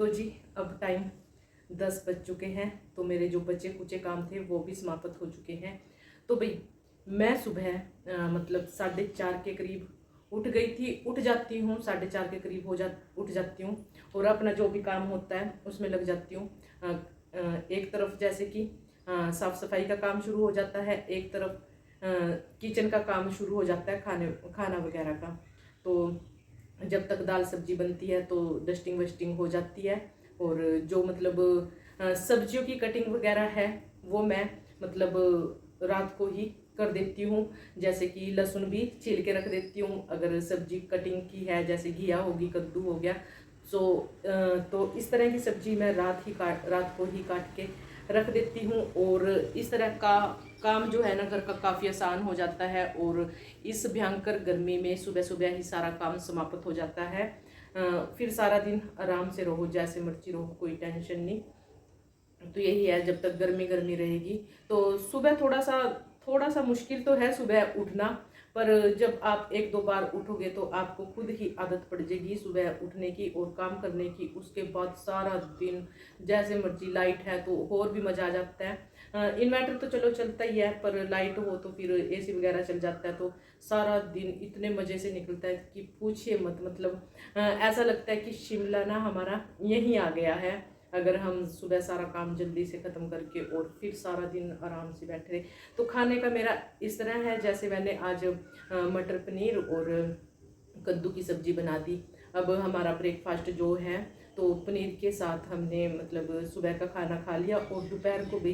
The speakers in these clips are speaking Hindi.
तो जी अब टाइम 10 बज चुके हैं। तो मेरे जो बचे कुचे काम थे वो भी समाप्त हो चुके हैं। तो भाई मैं सुबह मतलब 4:30 के करीब उठ गई थी। उठ जाती हूँ 4:30 के करीब उठ जाती हूँ और अपना जो भी काम होता है उसमें लग जाती हूँ। एक तरफ जैसे कि साफ़ सफाई का काम शुरू हो जाता है, एक तरफ किचन का काम शुरू हो जाता है, खाना वगैरह का। तो जब तक दाल सब्जी बनती है तो डस्टिंग वस्टिंग हो जाती है। और जो मतलब सब्जियों की कटिंग वगैरह है वो मैं मतलब रात को ही कर देती हूँ। जैसे कि लहसुन भी छील के रख देती हूँ अगर सब्जी कटिंग की है, जैसे घिया होगी, कद्दू हो गया। तो इस तरह की सब्जी मैं रात को ही काट के रख देती हूँ। और इस तरह का काम जो है ना घर का काफ़ी आसान हो जाता है। और इस भयंकर गर्मी में सुबह सुबह ही सारा काम समाप्त हो जाता है। फिर सारा दिन आराम से रहो, जैसे मर्जी रहो, कोई टेंशन नहीं। तो यही है, जब तक गर्मी गर्मी रहेगी। तो सुबह थोड़ा सा मुश्किल तो है सुबह उठना, पर जब आप 1-2 बार उठोगे तो आपको खुद ही आदत पड़ जाएगी सुबह उठने की और काम करने की। उसके बाद सारा दिन जैसे मर्जी, लाइट है तो और भी मज़ा आ जाता है। इन्वर्टर तो चलो चलता ही है, पर लाइट हो तो फिर एसी वगैरह चल जाता है तो सारा दिन इतने मज़े से निकलता है कि पूछिए मत। मतलब ऐसा लगता है कि शिमला ना हमारा यहीं आ गया है, अगर हम सुबह सारा काम जल्दी से ख़त्म करके और फिर सारा दिन आराम से बैठे रहे। तो खाने का मेरा इस तरह है, जैसे मैंने आज मटर पनीर और कद्दू की सब्ज़ी बना दी। अब हमारा ब्रेकफास्ट जो है तो पनीर के साथ हमने मतलब सुबह का खाना खा लिया। और दोपहर को भी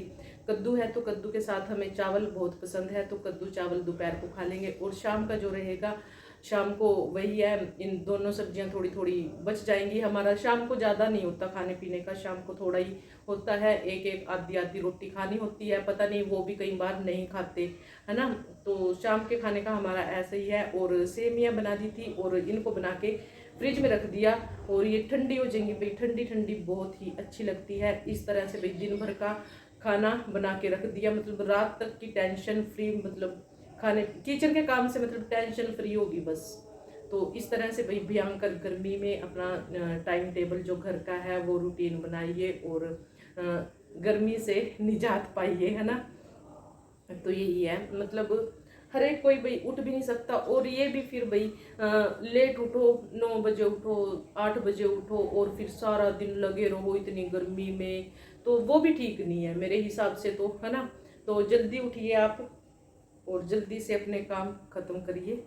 कद्दू है तो कद्दू के साथ हमें चावल बहुत पसंद है, तो कद्दू चावल दोपहर को खा लेंगे। और शाम का जो रहेगा, शाम को वही है, इन दोनों सब्जियां थोड़ी थोड़ी बच जाएंगी। हमारा शाम को ज़्यादा नहीं होता खाने पीने का, शाम को थोड़ा ही होता है, एक एक आधी आधी रोटी खानी होती है। पता नहीं वो भी कई बार नहीं खाते, है ना। तो शाम के खाने का हमारा ऐसा ही है। और सेमियाँ बना दी थी और इनको बना के फ्रिज में रख दिया और ये ठंडी हो जाएंगी भाई। ठंडी ठंडी बहुत ही अच्छी लगती है। इस तरह से भाई दिन भर का खाना बना के रख दिया, मतलब रात तक की टेंशन फ्री, मतलब खाने किचन के काम से मतलब टेंशन फ्री होगी बस। तो इस तरह से भाई भयंकर गर्मी में अपना टाइम टेबल जो घर का है वो रूटीन बनाइए और गर्मी से निजात पाइए, है ना। तो यही है, मतलब हर एक कोई भाई उठ भी नहीं सकता। और ये भी फिर भाई लेट उठो, 9 बजे उठो, 8 बजे उठो और फिर सारा दिन लगे रहो इतनी गर्मी में, तो वो भी ठीक नहीं है मेरे हिसाब से, तो है ना। तो जल्दी उठिए आप और जल्दी से अपने काम ख़त्म करिए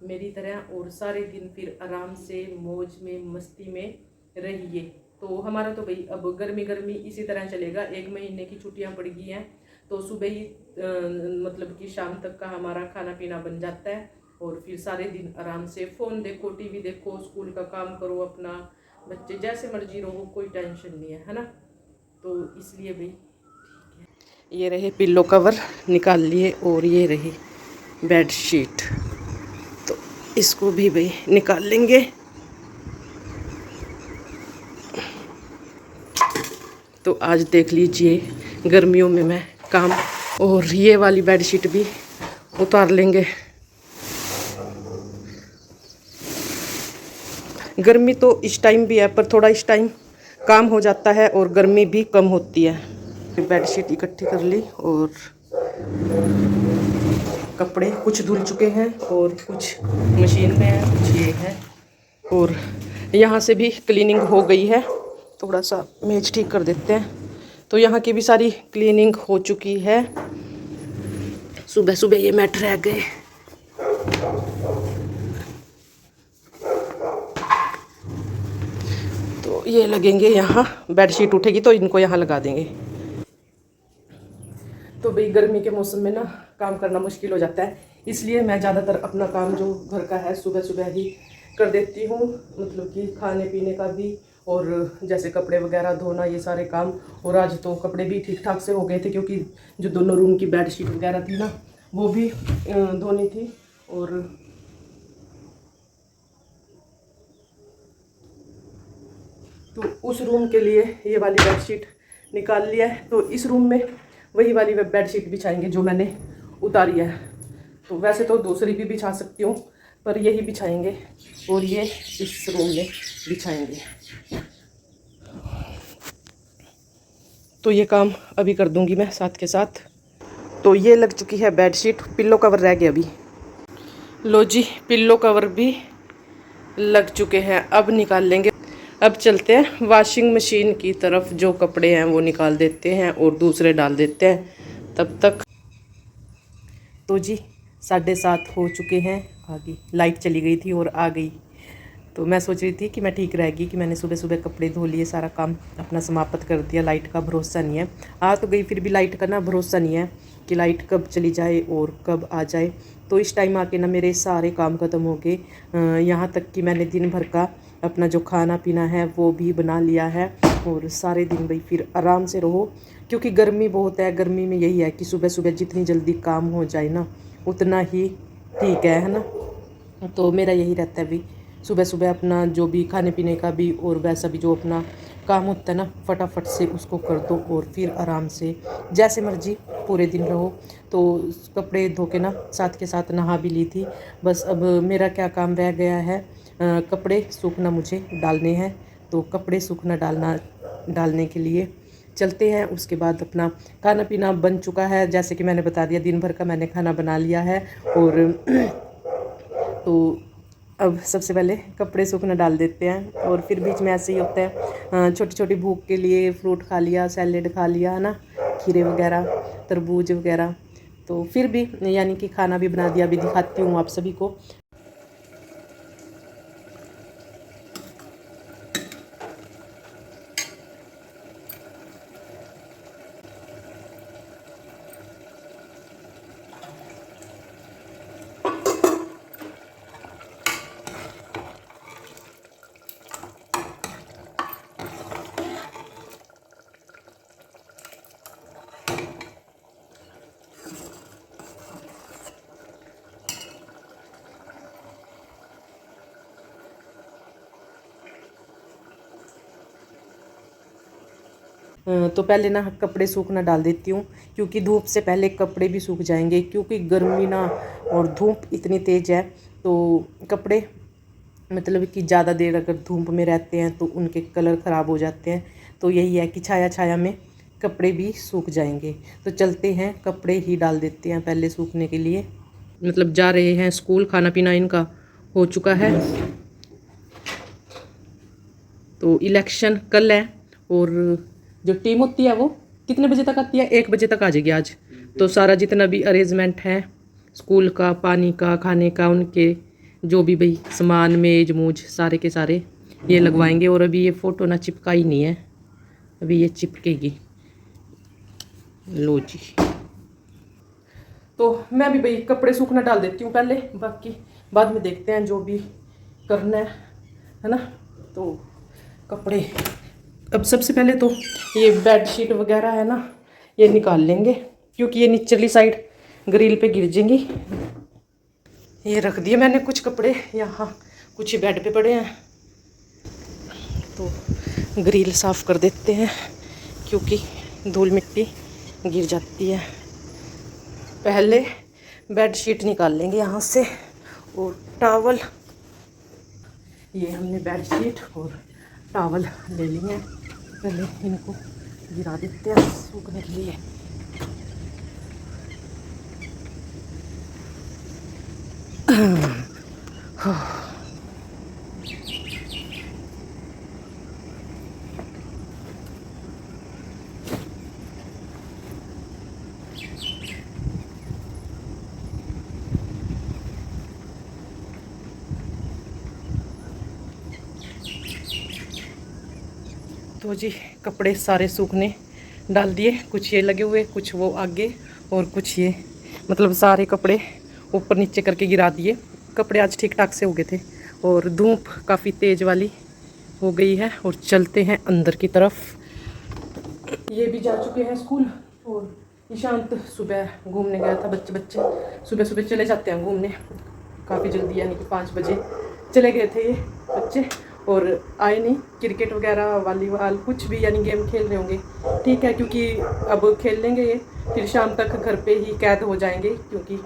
मेरी तरह, और सारे दिन फिर आराम से मौज में मस्ती में रहिए। तो हमारा तो भाई अब गर्मी गर्मी इसी तरह चलेगा। 1 महीने की छुट्टियां पड़ गई हैं तो सुबह ही मतलब कि शाम तक का हमारा खाना पीना बन जाता है और फिर सारे दिन आराम से फ़ोन देखो, टीवी देखो, स्कूल का काम करो अपना, बच्चे जैसे मर्जी रहो, कोई टेंशन नहीं है ना। तो इसलिए भाई ये रहे पिल्लो कवर निकाल लिए और ये रही बेड शीट, तो इसको भी भाई निकाल लेंगे। तो आज देख लीजिए गर्मियों में मैं काम, और ये वाली बेड शीट भी उतार लेंगे। गर्मी तो इस टाइम भी है, पर थोड़ा इस टाइम काम हो जाता है और गर्मी भी कम होती है। बेड शीट इकट्ठी कर ली और कपड़े कुछ धुल चुके हैं और कुछ मशीन में है, कुछ ये है। और यहाँ से भी क्लीनिंग हो गई है, थोड़ा सा मेज ठीक कर देते हैं। तो यहाँ की भी सारी क्लीनिंग हो चुकी है। सुबह सुबह ये मैट रह गए, तो ये लगेंगे यहाँ। बेडशीट उठेगी तो इनको यहाँ लगा देंगे। तो भाई गर्मी के मौसम में ना काम करना मुश्किल हो जाता है, इसलिए मैं ज़्यादातर अपना काम जो घर का है सुबह सुबह ही कर देती हूँ, मतलब कि खाने पीने का भी और जैसे कपड़े वगैरह धोना, ये सारे काम। और आज तो कपड़े भी ठीक ठाक से हो गए थे क्योंकि जो दोनों रूम की बेडशीट वगैरह थी ना वो भी धोनी थी। और तो उस रूम के लिए ये वाली बेडशीट निकाल लिया है, तो इस रूम में वही वाली बेडशीट बिछाएंगे जो मैंने उतारी है। तो वैसे तो दूसरी भी बिछा सकती हूँ, पर यही बिछाएंगे और ये इस रूम में बिछाएंगे। तो ये काम अभी कर दूंगी मैं साथ के साथ। तो ये लग चुकी है बेडशीट, पिल्लो कवर रह गया अभी। लो जी, पिल्लो कवर भी लग चुके हैं, अब निकाल लेंगे। अब चलते हैं वॉशिंग मशीन की तरफ, जो कपड़े हैं वो निकाल देते हैं और दूसरे डाल देते हैं तब तक। तो जी 7:30 हो चुके हैं, आ गई लाइट, चली गई थी और आ गई। तो मैं सोच रही थी कि मैं ठीक रहेगी कि मैंने सुबह सुबह कपड़े धो लिए, सारा काम अपना समाप्त कर दिया। लाइट का भरोसा नहीं है, आ तो गई, फिर भी लाइट का ना भरोसा नहीं है कि लाइट कब चली जाए और कब आ जाए। तो इस टाइम आके ना मेरे सारे काम ख़त्म हो गए, यहाँ तक कि मैंने दिन भर का अपना जो खाना पीना है वो भी बना लिया है। और सारे दिन भाई फिर आराम से रहो, क्योंकि गर्मी बहुत है। गर्मी में यही है कि सुबह सुबह जितनी जल्दी काम हो जाए ना उतना ही ठीक है ना। तो मेरा यही रहता है भाई, सुबह सुबह अपना जो भी खाने पीने का भी और वैसा भी जो अपना काम होता है ना, फटाफट से उसको कर दो और फिर आराम से जैसे मर्जी पूरे दिन रहो। तो कपड़े धो के ना साथ के साथ नहा भी ली थी। बस अब मेरा क्या काम रह गया है, कपड़े सूखना मुझे डालने हैं। तो कपड़े सूखना डालने के लिए चलते हैं। उसके बाद अपना खाना पीना बन चुका है, जैसे कि मैंने बता दिया, दिन भर का मैंने खाना बना लिया है। और तो अब सबसे पहले कपड़े सूखना डाल देते हैं। और फिर बीच में ऐसे ही होता है, छोटी छोटी भूख के लिए फ्रूट खा लिया, सैलेड खा लिया है ना, खीरे वगैरह, तरबूज वगैरह। तो फिर भी यानी कि खाना भी बना दिया। अभी दिखाती हूँ आप सभी को। तो पहले ना कपड़े सूखना डाल देती हूँ, क्योंकि धूप से पहले कपड़े भी सूख जाएंगे। क्योंकि गर्मी ना और धूप इतनी तेज़ है, तो कपड़े मतलब कि ज़्यादा देर अगर धूप में रहते हैं तो उनके कलर ख़राब हो जाते हैं। तो यही है कि छाया छाया में कपड़े भी सूख जाएंगे। तो चलते हैं, कपड़े ही डाल देते हैं पहले सूखने के लिए। मतलब जा रहे हैं स्कूल, खाना पीना इनका हो चुका है। तो इलेक्शन कल है, और जो टीम होती है वो कितने बजे तक आती है? 1 बजे तक आ जाएगी आज। तो सारा जितना भी अरेंजमेंट है स्कूल का, पानी का, खाने का, उनके जो भी भाई सामान, मेज मूज सारे के सारे ये लगवाएंगे। और अभी ये फ़ोटो ना चिपका ही नहीं है, अभी ये चिपकेगी। लो जी, तो मैं भी भाई कपड़े सूखना डाल देती हूँ पहले, बाकी बाद में देखते हैं जो भी करना है ना। तो कपड़े अब सबसे पहले तो ये बेडशीट वगैरह है ना, ये निकाल लेंगे, क्योंकि ये निचली साइड ग्रिल पे गिर जाएंगी। ये रख दिए मैंने कुछ कपड़े यहाँ, कुछ ही बेड पे पड़े हैं। तो ग्रिल साफ़ कर देते हैं, क्योंकि धूल मिट्टी गिर जाती है। पहले बेडशीट निकाल लेंगे यहाँ से, और टॉवल, ये हमने बेडशीट और टॉवल ले लिए हैं। पहले इनको गिरा देते हैं सूखने के लिए। तो जी कपड़े सारे सूखने डाल दिए, कुछ ये लगे हुए, कुछ वो आगे, और कुछ ये, मतलब सारे कपड़े ऊपर नीचे करके गिरा दिए। कपड़े आज ठीक ठाक से हो गए थे, और धूप काफ़ी तेज़ वाली हो गई है। और चलते हैं अंदर की तरफ। ये भी जा चुके हैं स्कूल, और ईशांत सुबह घूमने गया था। बच्चे सुबह सुबह चले जाते हैं घूमने काफ़ी जल्दी, यानी कि 5 बजे चले गए थे ये बच्चे, और आए नहीं। क्रिकेट वगैरह, वॉलीबॉल, कुछ भी यानी गेम खेल रहे होंगे। ठीक है, क्योंकि अब खेल लेंगे ये, फिर शाम तक घर पे ही कैद हो जाएंगे, क्योंकि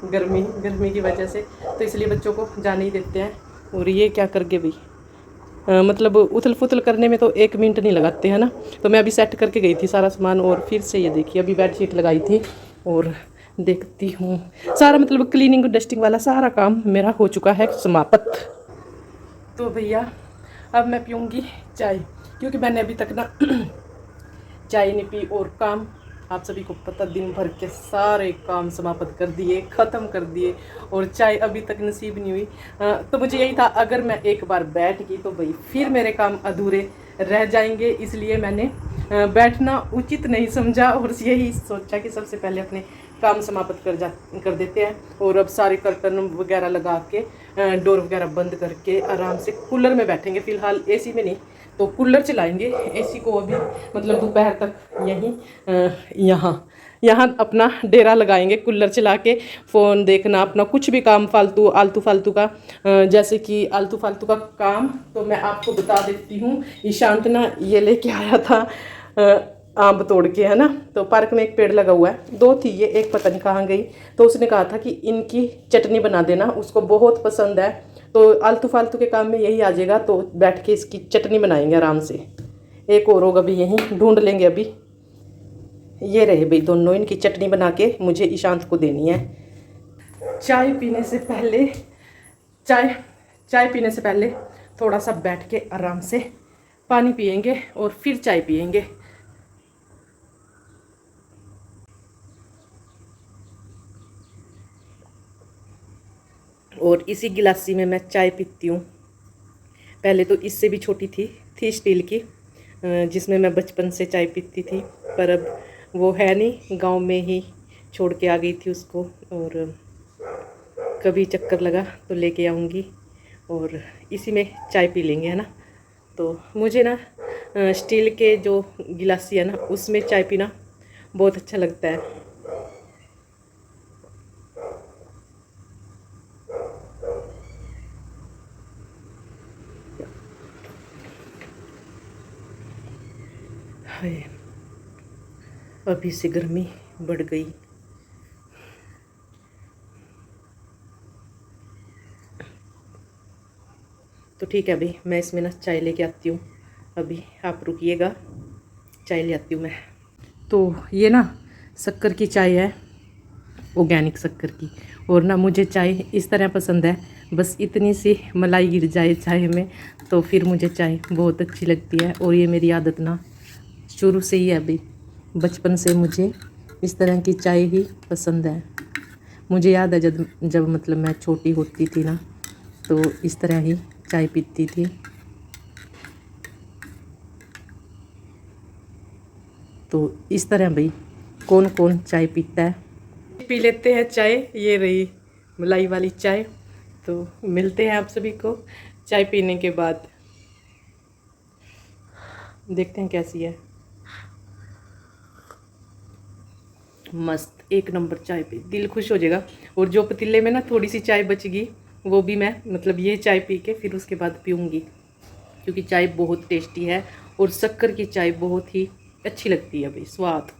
गर्मी की वजह से। तो इसलिए बच्चों को जाने ही देते हैं। और ये क्या कर गए भाई, मतलब उथल पुथल करने में तो 1 मिनट नहीं लगाते हैं ना। तो मैं अभी सेट करके गई थी सारा सामान, और फिर से ये देखिए अभी बेडशीट लगाई थी और देखती हूँ सारा मतलब क्लीनिंग डस्टिंग वाला सारा काम मेरा हो चुका है समाप्त। तो भैया अब मैं पीऊँगी चाय, क्योंकि मैंने अभी तक ना चाय नहीं पी, और काम आप सभी को पता, दिन भर के सारे काम समाप्त कर दिए, ख़त्म कर दिए, और चाय अभी तक नसीब नहीं हुई। तो मुझे यही था अगर मैं एक बार बैठ गई तो भाई फिर मेरे काम अधूरे रह जाएंगे, इसलिए मैंने बैठना उचित नहीं समझा और यही सोचा कि सबसे पहले अपने काम समाप्त कर देते हैं। और अब सारे कर्टन वगैरह लगा के डोर वगैरह बंद करके आराम से कूलर में बैठेंगे, फ़िलहाल एसी में नहीं, तो कूलर चलाएंगे। एसी को अभी मतलब दोपहर तक यहीं यहाँ अपना डेरा लगाएंगे, कूलर चला के फ़ोन देखना, अपना कुछ भी काम आलतू फालतू का, जैसे कि आलतू फालतू का काम तो मैं आपको बता देती हूँ। ईशांत ना ये लेके आया था आम तोड़ के, है ना। तो पार्क में एक पेड़ लगा हुआ है, 2 थी ये, एक पता नहीं कहाँ गई, तो उसने कहा था कि इनकी चटनी बना देना, उसको बहुत पसंद है। तो आलतू फालतू के काम में यही आ जाएगा, तो बैठ के इसकी चटनी बनाएंगे आराम से। एक और होगा भी यहीं ढूंढ लेंगे अभी। ये रहे भाई दोनों, इनकी चटनी बना के मुझे ईशांत को देनी है। चाय पीने से पहले थोड़ा सा बैठ के आराम से पानी पियेंगे और फिर चाय पियेंगे। और इसी गिलासी में मैं चाय पीती हूँ। पहले तो इससे भी छोटी थी स्टील की, जिसमें मैं बचपन से चाय पीती थी, पर अब वो है नहीं, गांव में ही छोड़ के आ गई थी उसको। और कभी चक्कर लगा तो लेके आऊँगी और इसी में चाय पी लेंगे, है ना। तो मुझे ना स्टील के जो गिलासी है ना उसमें चाय पीना बहुत अच्छा लगता है। हाय, अभी से गर्मी बढ़ गई। तो ठीक है अभी मैं इसमें ना चाय लेके आती हूँ, अभी आप रुकिएगा, चाय ले आती हूँ मैं। तो ये ना शक्कर की चाय है, ऑर्गेनिक शक्कर की, और ना मुझे चाय इस तरह पसंद है, बस इतनी सी मलाई गिर जाए चाय में तो फिर मुझे चाय बहुत अच्छी लगती है। और ये मेरी आदत ना शुरू से ही है, अभी बचपन से मुझे इस तरह की चाय ही पसंद है। मुझे याद है जब मतलब मैं छोटी होती थी ना, तो इस तरह ही चाय पीती थी। तो इस तरह भाई कौन कौन चाय पीता है, पी लेते हैं चाय। ये रही मलाई वाली चाय। तो मिलते हैं आप सभी को चाय पीने के बाद, देखते हैं कैसी है। मस्त एक नंबर चाय पी, दिल खुश हो जाएगा। और जो पतीले में ना थोड़ी सी चाय बचेगी वो भी मैं मतलब ये चाय पी के फिर उसके बाद पीऊँगी, क्योंकि चाय बहुत टेस्टी है और शक्कर की चाय बहुत ही अच्छी लगती है भाई, स्वाद।